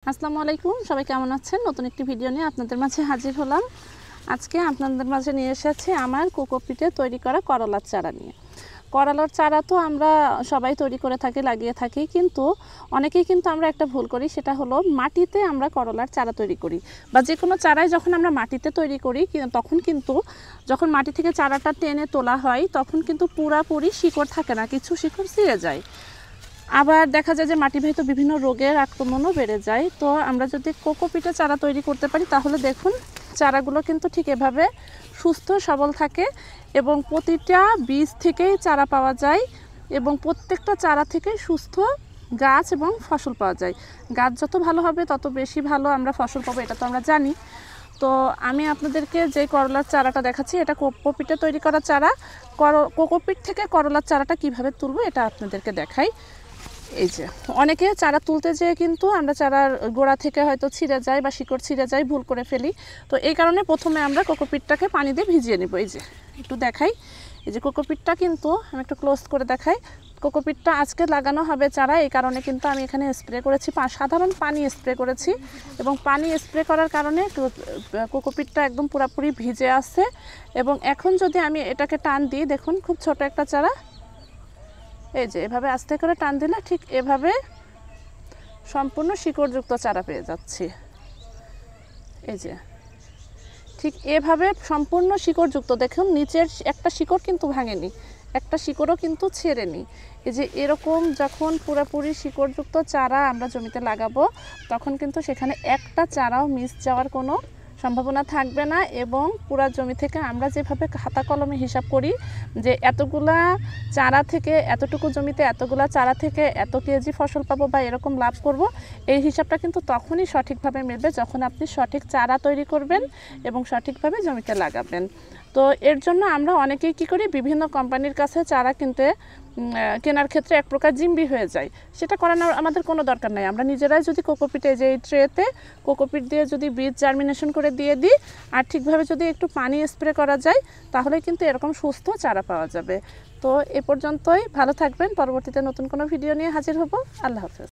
আসসালামু আলাইকুম, সবাই কেমন আছেন? নতুন একটি ভিডিও নিয়ে আপনাদের মাঝে হাজির হলাম। আজকে আপনাদের মাঝে নিয়ে এসেছি আমার কোকোপিটে তৈরি করা করলার চারা নিয়ে। করলার চারা তো আমরা সবাই তৈরি করে থাকি, লাগিয়ে থাকি, কিন্তু অনেকেই কিন্তু আমরা একটা ভুল করি, সেটা হলো মাটিতে আমরা করলার চারা তৈরি করি বা যে কোনো চারাই যখন আমরা মাটিতে তৈরি করি তখন কিন্তু যখন মাটি থেকে চারাটা টেনে তোলা হয় তখন কিন্তু পুরাপুরি শিকড় থাকে না, কিছু শিকড় ছিঁড়ে যায়। আবার দেখা যায় যে মাটিবাহিত বিভিন্ন রোগের আক্রমণও বেড়ে যায়। তো আমরা যদি কোকোপিটে চারা তৈরি করতে পারি তাহলে দেখুন চারাগুলো কিন্তু ঠিক এভাবে সুস্থ সবল থাকে এবং প্রতিটা বীজ থেকেই চারা পাওয়া যায় এবং প্রত্যেকটা চারা থেকে সুস্থ গাছ এবং ফসল পাওয়া যায়। গাছ যত ভালো হবে তত বেশি ভালো আমরা ফসল পাবো, এটা তো আমরা জানি। তো আমি আপনাদেরকে যে করলার চারাটা দেখাচ্ছি এটা কোকোপিটে তৈরি করা চারা। কোকোপিট থেকে করলার চারাটা কিভাবে তুলবো এটা আপনাদেরকে দেখাই। এই যে অনেকে চারা তুলতে যেয়ে কিন্তু আমরা চারার গোড়া থেকে হয়তো ছিঁড়ে যায় বা শিকড় ছিঁড়ে যায়, ভুল করে ফেলি। তো এই কারণে প্রথমে আমরা কোকোপিটটাকে পানি দিয়ে ভিজিয়ে নিব। এই যে একটু দেখাই, এই যে কোকোপিটটা কিন্তু আমি একটু ক্লোজ করে দেখাই। কোকোপিটটা আজকে লাগানো হবে চারা, এই কারণে কিন্তু আমি এখানে স্প্রে করেছি, সাধারণ পানি স্প্রে করেছি এবং পানি স্প্রে করার কারণে কোকোপিটটা একদম পুরোপুরি ভিজে আছে। এবং এখন যদি আমি এটাকে টান দিই, দেখুন খুব ছোট একটা চারা, এই যে এভাবে আস্তে করে টান দিলে ঠিক এভাবে সম্পূর্ণ শিকড়যুক্ত চারা পেয়ে যাচ্ছি। এই যে ঠিক এভাবে সম্পূর্ণ শিকড়যুক্ত, দেখুন নিচের একটা শিকড় কিন্তু ভাঙেনি, একটা শিকড়ও কিন্তু ছেড়েনি। এই যে এরকম যখন পুরোপুরি শিকড়যুক্ত চারা আমরা জমিতে লাগাবো তখন কিন্তু সেখানে একটা চারাও মিস যাওয়ার কোনো সম্ভাবনা থাকবে না। এবং পুরা জমি থেকে আমরা যেভাবে খাতা কলমে হিসাব করি যে এতগুলা চারা থেকে এতটুকু জমিতে এতগুলা চারা থেকে এত কেজি ফসল পাবো বা এরকম লাভ করব, এই হিসাবটা কিন্তু তখনই সঠিকভাবে মিলবে যখন আপনি সঠিক চারা তৈরি করবেন এবং সঠিকভাবে জমিতে লাগাবেন। তো এর জন্য আমরা অনেকেই কী করি, বিভিন্ন কোম্পানির কাছে চারা কেনার ক্ষেত্রে এক প্রকার জিম্বি হয়ে যায়। সেটা করানোর আমাদের কোনো দরকার নাই। আমরা নিজেরাই যদি কোকোপিটে যে ট্রেতে কোকোপিট দিয়ে যদি বীজ জার্মিনেশন করে দিয়ে দিই আর ঠিকভাবে যদি একটু পানি স্প্রে করা যায় তাহলে কিন্তু এরকম সুস্থ চারা পাওয়া যাবে। তো এ পর্যন্তই, ভালো থাকবেন। পরবর্তীতে নতুন কোনো ভিডিও নিয়ে হাজির হব। আল্লাহ হাফেজ।